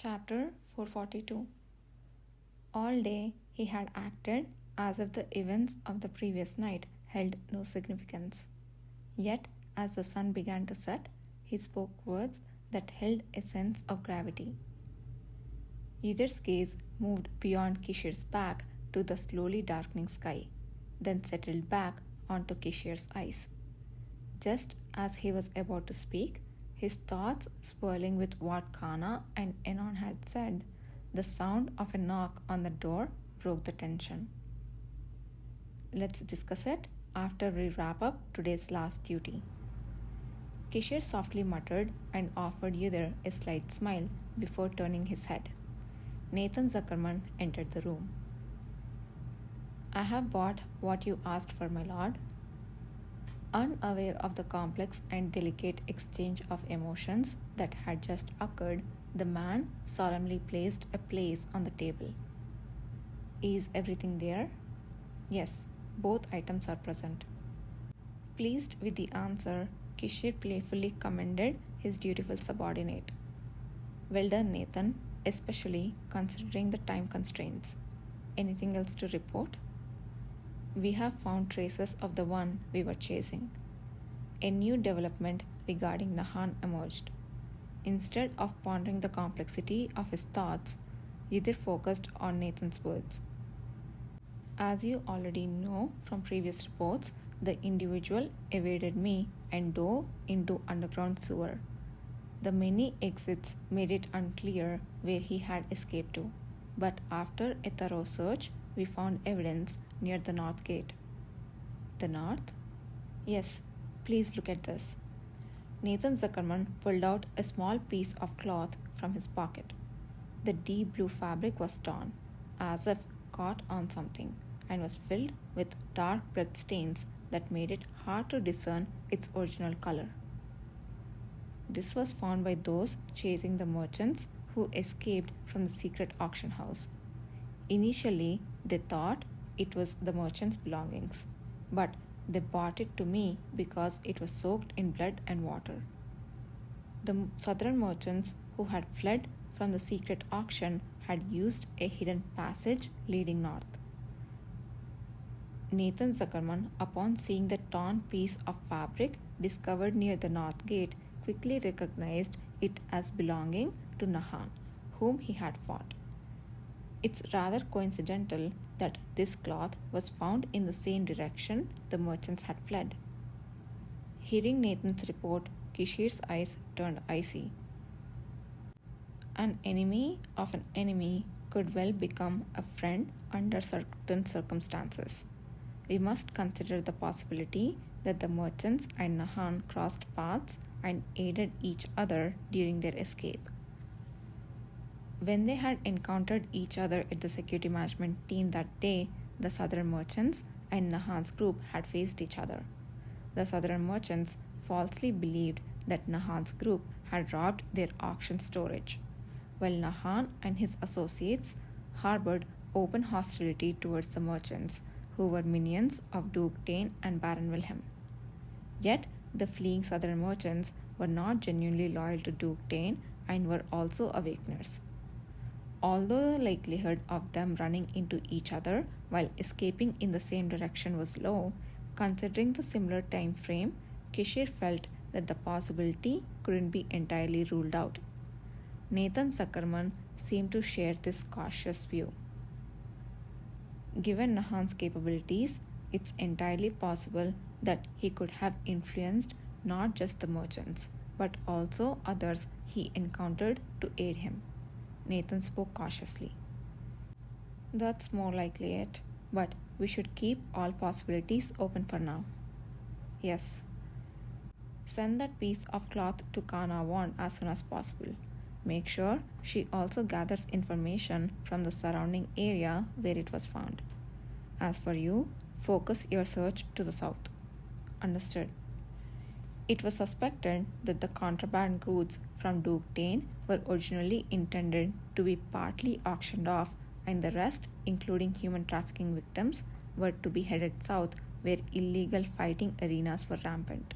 Chapter 442. All day he had acted as if the events of the previous night held no significance. Yet, as the sun began to set, he spoke words that held a sense of gravity. Ydir's gaze moved beyond Kishir's back to the slowly darkening sky, then settled back onto Kishir's eyes. Just as he was about to speak, his thoughts swirling with what Kana and Enon had said, the sound of a knock on the door broke the tension. Let's discuss it after we wrap up today's last duty. Kishir softly muttered and offered Ydir a slight smile before turning his head. Nathan Zuckerman entered the room. "I have bought what you asked for, my lord." Unaware of the complex and delicate exchange of emotions that had just occurred, the man solemnly placed a place on the table. "Is everything there?" "Yes, both items are present." Pleased with the answer, Kishir playfully commended his dutiful subordinate. "Well done, Nathan, especially considering the time constraints. Anything else to report?" "We have found traces of the one we were chasing." A new development regarding Nahan emerged. Instead of pondering the complexity of his thoughts, Ydir focused on Nathan's words. "As you already know from previous reports, the individual evaded me and dove into underground sewer. The many exits made it unclear where he had escaped to, but after a thorough search, we found evidence near the north gate." "The north?" "Yes, please look at this." Nathan Zuckerman pulled out a small piece of cloth from his pocket. The deep blue fabric was torn, as if caught on something, and was filled with dark blood stains that made it hard to discern its original color. "This was found by those chasing the merchants who escaped from the secret auction house. Initially, they thought it was the merchant's belongings, but they bought it to me because it was soaked in blood and water." The southern merchants who had fled from the secret auction had used a hidden passage leading north. Nathan Zuckerman, upon seeing the torn piece of fabric discovered near the north gate, quickly recognized it as belonging to Nahan, whom he had fought. It's rather coincidental that this cloth was found in the same direction the merchants had fled. Hearing Nathan's report, Kishir's eyes turned icy. An enemy of an enemy could well become a friend under certain circumstances. We must consider the possibility that the merchants and Nahan crossed paths and aided each other during their escape. When they had encountered each other at the security management team that day, the southern merchants and Nahan's group had faced each other. The southern merchants falsely believed that Nahan's group had robbed their auction storage, while Nahan and his associates harbored open hostility towards the merchants, who were minions of Duke Tane and Baron Wilhelm. Yet, the fleeing southern merchants were not genuinely loyal to Duke Tane and were also awakeners. Although the likelihood of them running into each other while escaping in the same direction was low, considering the similar time frame, Kishir felt that the possibility couldn't be entirely ruled out. Nathan Zuckerman seemed to share this cautious view. Given Nahan's capabilities, it's entirely possible that he could have influenced not just the merchants, but also others he encountered to aid him. Nathan spoke cautiously. "That's more likely it, but we should keep all possibilities open for now." "Yes." "Send that piece of cloth to Kana Wand as soon as possible. Make sure she also gathers information from the surrounding area where it was found. As for you, focus your search to the south." "Understood." It was suspected that the contraband goods from Duke Tane were originally intended to be partly auctioned off, and the rest, including human trafficking victims, were to be headed south where illegal fighting arenas were rampant.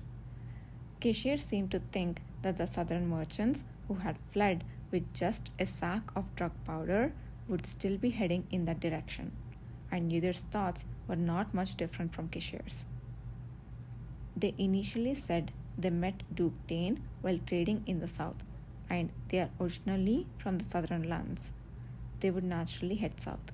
Kishir seemed to think that the southern merchants who had fled with just a sack of drug powder would still be heading in that direction, and Yudhir's thoughts were not much different from Kishir's. They initially said they met Duke Dane while trading in the south, and they are originally from the southern lands. They would naturally head south.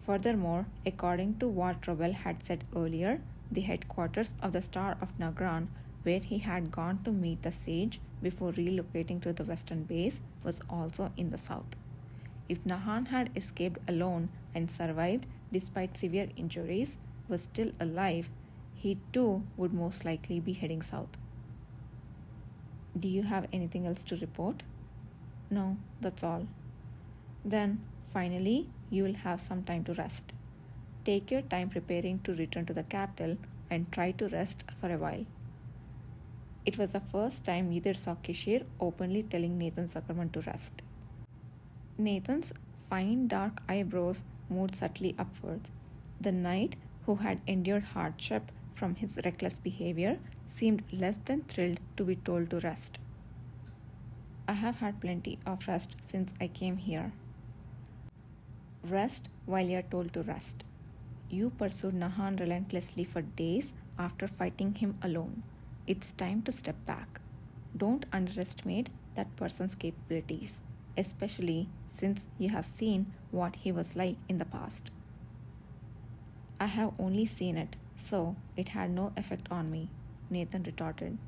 Furthermore, according to what Robel had said earlier, the headquarters of the Star of Nagran, where he had gone to meet the sage before relocating to the western base, was also in the south. If Nahan had escaped alone and survived despite severe injuries, was still alive, he too would most likely be heading south. Do you have anything else to report? No, that's all. Then, finally, you will have some time to rest. Take your time preparing to return to the capital and try to rest for a while. It was the first time Yudhir saw Kishir openly telling Nathan Zuckerman to rest. Nathan's fine dark eyebrows moved subtly upward. The knight, who had endured hardship from his reckless behavior, seemed less than thrilled to be told to rest. I have had plenty of rest since I came here. Rest while you are told to rest. You pursued Nahan relentlessly for days after fighting him alone. It's time to step back. Don't underestimate that person's capabilities, especially since you have seen what he was like in the past. I have only seen it, so it had no effect on me, Nathan retorted.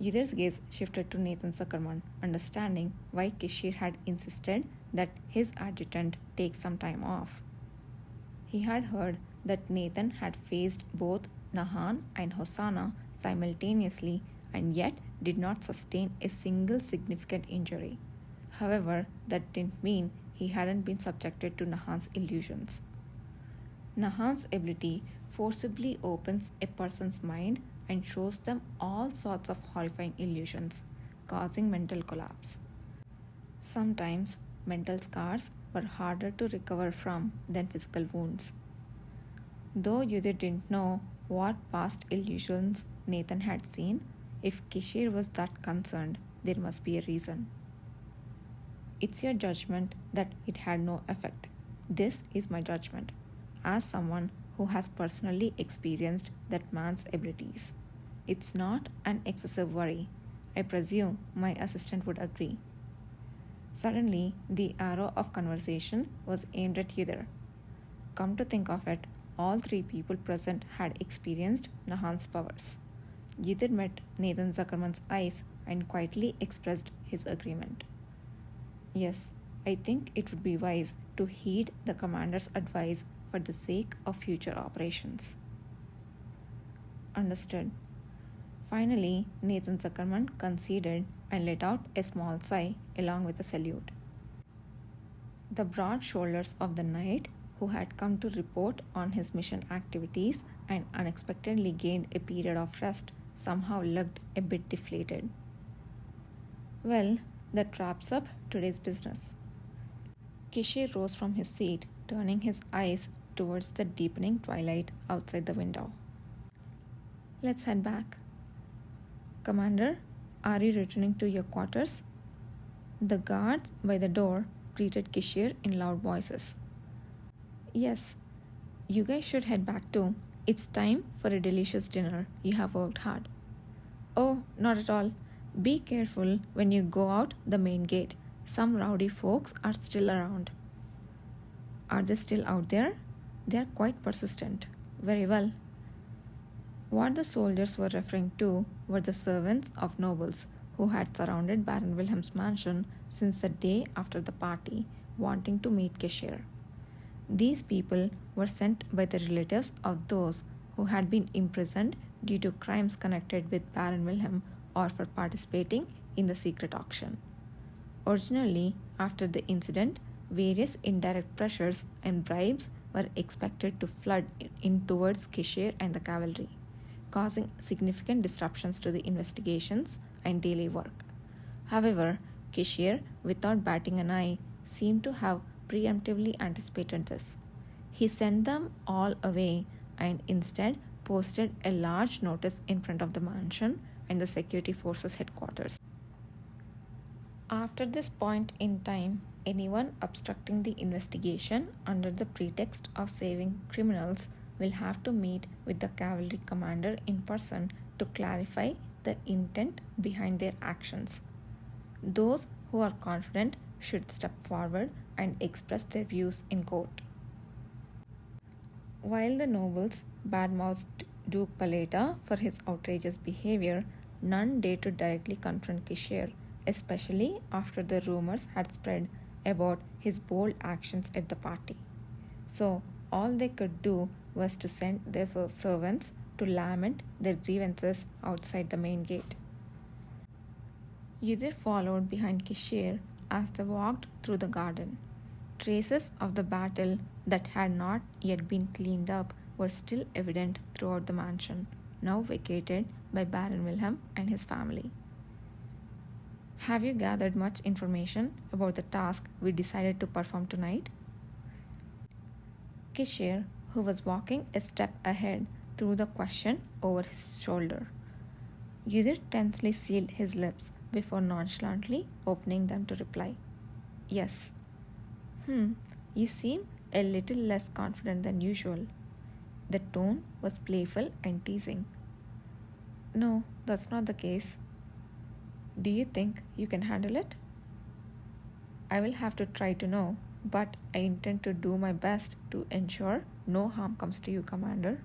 Yudhir's gaze shifted to Nathan Zuckerman, understanding why Kishir had insisted that his adjutant take some time off. He had heard that Nathan had faced both Nahan and Hosanna simultaneously and yet did not sustain a single significant injury. However, that didn't mean he hadn't been subjected to Nahan's illusions. Nahan's ability forcibly opens a person's mind and shows them all sorts of horrifying illusions, causing mental collapse. Sometimes, mental scars were harder to recover from than physical wounds. Though Yudhir didn't know what past illusions Nathan had seen, if Kishir was that concerned, there must be a reason. It's your judgment that it had no effect. This is my judgment, as someone who has personally experienced that man's abilities. It's not an excessive worry. I presume my assistant would agree. Suddenly, the arrow of conversation was aimed at Yudhir. Come to think of it, all three people present had experienced Nahan's powers. Yudhir met Nathan Zuckerman's eyes and quietly expressed his agreement. Yes, I think it would be wise to heed the commander's advice for the sake of future operations. Understood. Finally, Nathan Zuckerman conceded and let out a small sigh along with a salute. The broad shoulders of the knight, who had come to report on his mission activities and unexpectedly gained a period of rest, somehow looked a bit deflated. Well, that wraps up today's business. Kishir rose from his seat, turning his eyes towards the deepening twilight outside the window. Let's head back. Commander, are you returning to your quarters? The guards by the door greeted Kishir in loud voices. Yes, you guys should head back too. It's time for a delicious dinner. You have worked hard. Oh, not at all. Be careful when you go out the main gate. Some rowdy folks are still around. Are they still out there? They are quite persistent. Very well. What the soldiers were referring to were the servants of nobles who had surrounded Baron Wilhelm's mansion since the day after the party, wanting to meet Kishir. These people were sent by the relatives of those who had been imprisoned due to crimes connected with Baron Wilhelm or for participating in the secret auction. Originally, after the incident, various indirect pressures and bribes were expected to flood in towards Kishir and the cavalry, causing significant disruptions to the investigations and daily work. However, Kishir, without batting an eye, seemed to have preemptively anticipated this. He sent them all away and instead posted a large notice in front of the mansion and the security forces headquarters. After this point in time, anyone obstructing the investigation under the pretext of saving criminals will have to meet with the cavalry commander in person to clarify the intent behind their actions. Those who are confident should step forward and express their views in court. While the nobles badmouthed Duke Paleta for his outrageous behavior, none dared to directly confront Kishir, especially after the rumors had spread about his bold actions at the party. So, all they could do was to send their servants to lament their grievances outside the main gate. Yudir followed behind Kishir as they walked through the garden. Traces of the battle that had not yet been cleaned up were still evident throughout the mansion, now vacated by Baron Wilhelm and his family. Have you gathered much information about the task we decided to perform tonight? Kishir, who was walking a step ahead, threw the question over his shoulder. Yudir tensely sealed his lips before nonchalantly opening them to reply. Yes. You seem a little less confident than usual. The tone was playful and teasing. No, that's not the case. Do you think you can handle it? I will have to try to know, but I intend to do my best to ensure no harm comes to you, Commander.